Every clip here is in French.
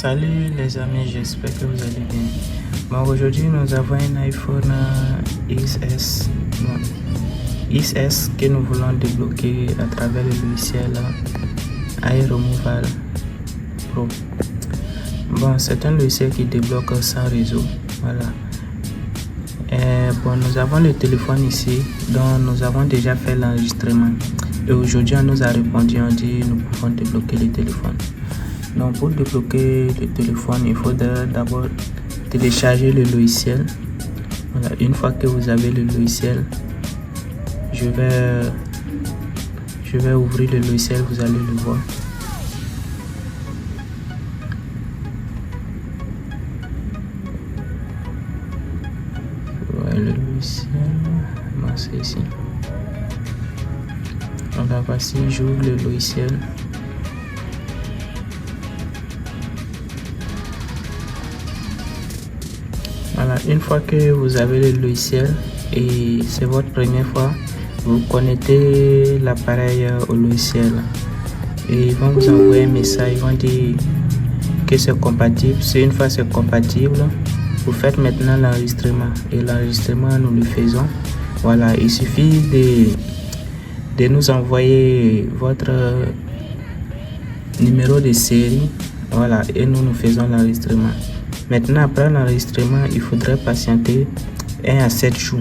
Salut les amis, j'espère que vous allez bien. Bon, aujourd'hui nous avons un iPhone XS, XS que nous voulons débloquer à travers le logiciel iRemoval Pro. Bon, c'est un logiciel qui débloque sans réseau. Voilà. Bon, nous avons le téléphone ici, dont nous avons déjà fait l'enregistrement. Et aujourd'hui, on nous a répondu, on dit nous pouvons débloquer le téléphone. Donc, pour débloquer le téléphone, il faudra d'abord télécharger le logiciel. Voilà. Une fois que vous avez le logiciel, je vais ouvrir le logiciel, vous allez le voir. Voilà le logiciel, bon, c'est ici. Voilà, voici, j'ouvre le logiciel. Voilà, une fois que vous avez le logiciel et c'est votre première fois, vous connectez l'appareil au logiciel et ils vont vous envoyer un message, ils vont dire que c'est compatible. Si une fois c'est compatible, vous faites maintenant l'enregistrement et l'enregistrement nous le faisons. Voilà, il suffit de nous envoyer votre numéro de série, voilà, et nous faisons l'enregistrement. Maintenant, après l'enregistrement, il faudrait patienter 1 à 7 jours.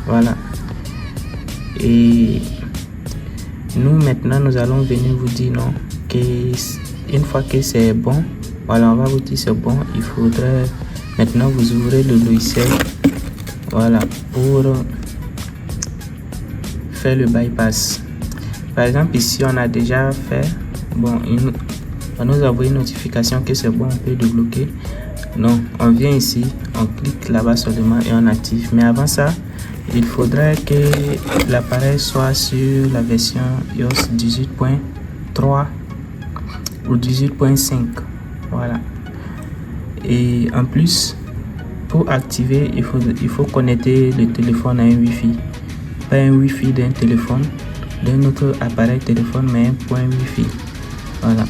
Voilà. Et nous, maintenant, nous allons venir vous dire non, qu'une fois que c'est bon, voilà, on va vous dire c'est bon. Il faudrait maintenant vous ouvrez le logiciel, voilà, pour faire le bypass. Par exemple, ici, on a déjà fait, bon, on nous envoie une notification que c'est bon, on peut débloquer. Non, on vient ici, on clique là-bas seulement et on active. Mais avant ça, il faudrait que l'appareil soit sur la version iOS 18.3 ou 18.5. Voilà. Et en plus, pour activer, il faut connecter le téléphone à un Wi-Fi. Pas un Wi-Fi d'un téléphone, d'un autre appareil téléphone, mais un point Wi-Fi. Voilà.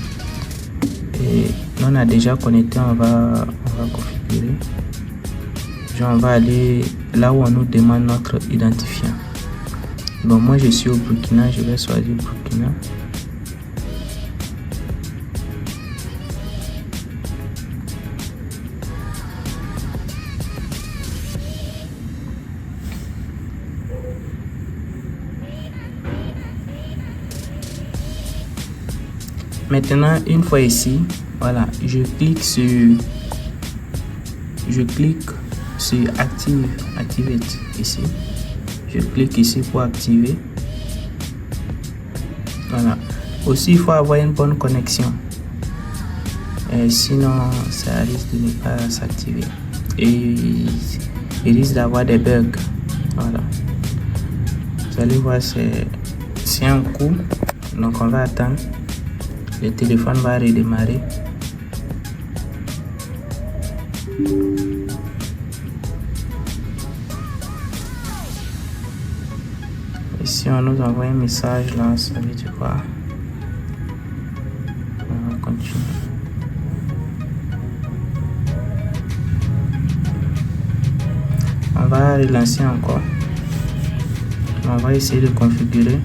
Et on a déjà connecté, on va configurer. On va aller là où on nous demande notre identifiant. Bon, moi je suis au Burkina, je vais choisir Burkina. Maintenant, une fois ici, voilà, je clique sur Activate ici. Je clique ici pour activer. Voilà. Aussi, il faut avoir une bonne connexion. Sinon, ça risque de ne pas s'activer. Et il risque d'avoir des bugs. Voilà. Vous allez voir, c'est un coup. Donc, on va attendre. Le téléphone va redémarrer. Ici, on nous envoie un message là, ça veut dire quoi? On va continuer. On va relancer encore. On va essayer de configurer.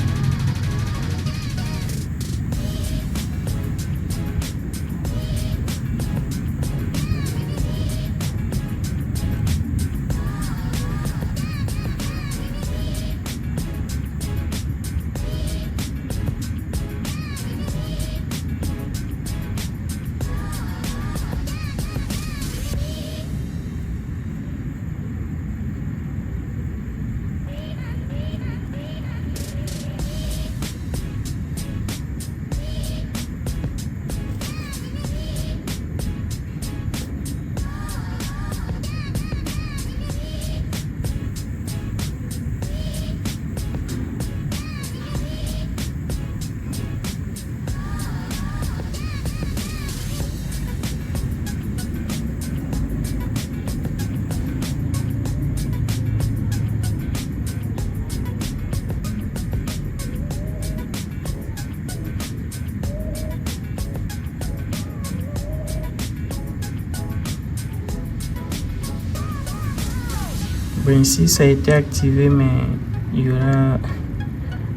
Bon, ici ça a été activé, mais il y aura,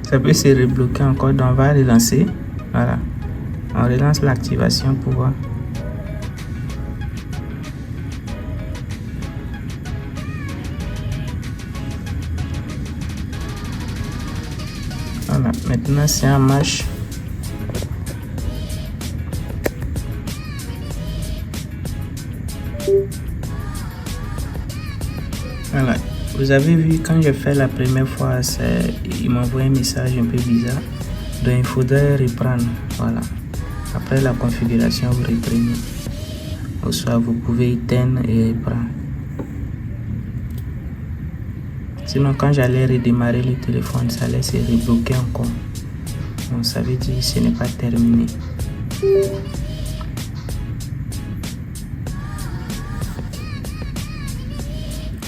ça peut se rebloquer encore, donc on va relancer. Voilà, on relance l'activation pour voir. Voilà, maintenant c'est en marche. Voilà, vous avez vu quand j'ai fait la première fois, il m'a envoyé un message un peu bizarre, donc il faudrait reprendre. Voilà, après la configuration vous reprenez, ou soit vous pouvez éteindre et reprendre. Sinon quand j'allais redémarrer le téléphone, ça allait se rebloquer encore, donc ça veut dire que ce n'est pas terminé.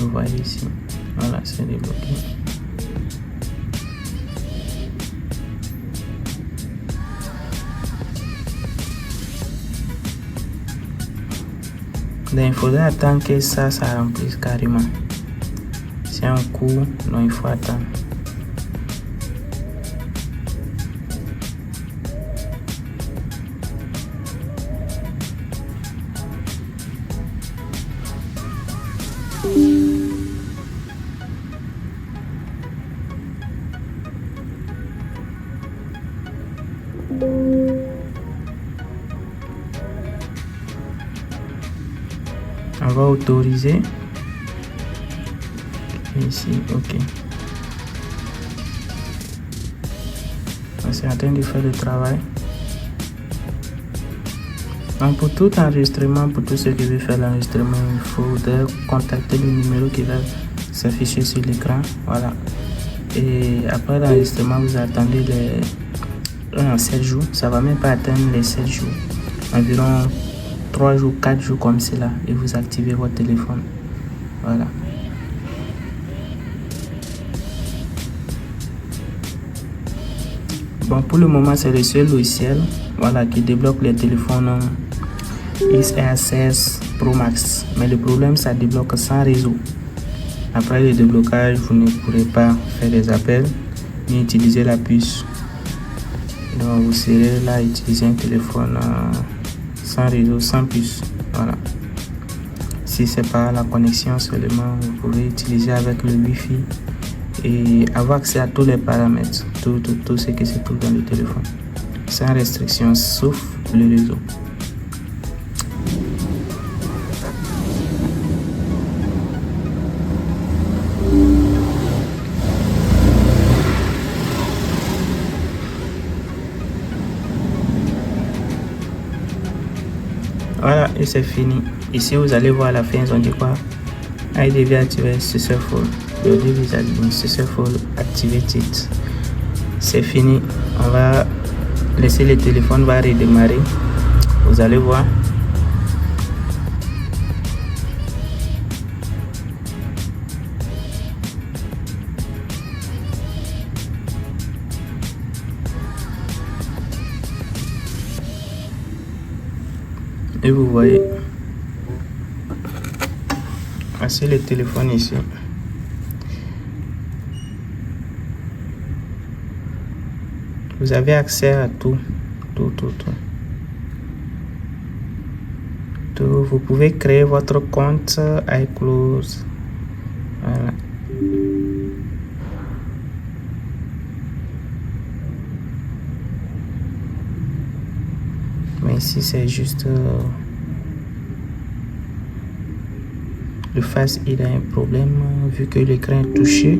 Vous voyez ici, voilà, c'est débloqué. Donc il faudrait attendre que ça remplisse carrément. C'est un coup, donc il faut attendre. On va autoriser. Ici, ok. C'est en train de faire le travail. Donc pour tout enregistrement, pour tout ce qui veut faire l'enregistrement, il faudrait contacter le numéro qui va s'afficher sur l'écran. Voilà. Et après l'enregistrement, vous attendez les 7 jours. Ça va même pas atteindre les 7 jours. Environ 3 jours, 4 jours comme cela. Et vous activez votre téléphone. Voilà. Bon, pour le moment, c'est le seul logiciel, voilà, qui débloque les téléphones XR16 Pro Max. Mais le problème, ça débloque sans réseau. Après le déblocage, vous ne pourrez pas faire des appels ni utiliser la puce. Donc vous serez là à utiliser un téléphone sans réseau, sans puce. Voilà. Si c'est pas la connexion seulement, vous pouvez utiliser avec le Wi-Fi et avoir accès à tous les paramètres, tout ce qui se trouve dans le téléphone, sans restriction, sauf le réseau. Voilà, et c'est fini. Ici, vous allez voir à la fin, ils ont dit quoi? I devait activer successful. Le device has been successful activated. C'est fini. On va laisser le téléphone va redémarrer. Vous allez voir. Et vous voyez, voici le téléphone ici. Vous avez accès à tout. Vous pouvez créer votre compte iCloud. Voilà. Mais ici c'est juste le Face, il a un problème vu que l'écran est touché.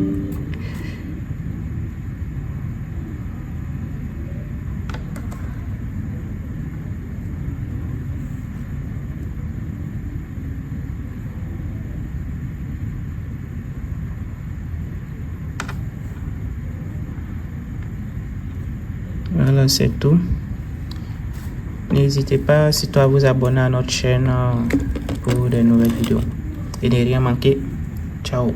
Voilà, c'est tout. N'hésitez pas surtout à vous abonner à notre chaîne pour de nouvelles vidéos et ne rien manquer. Ciao.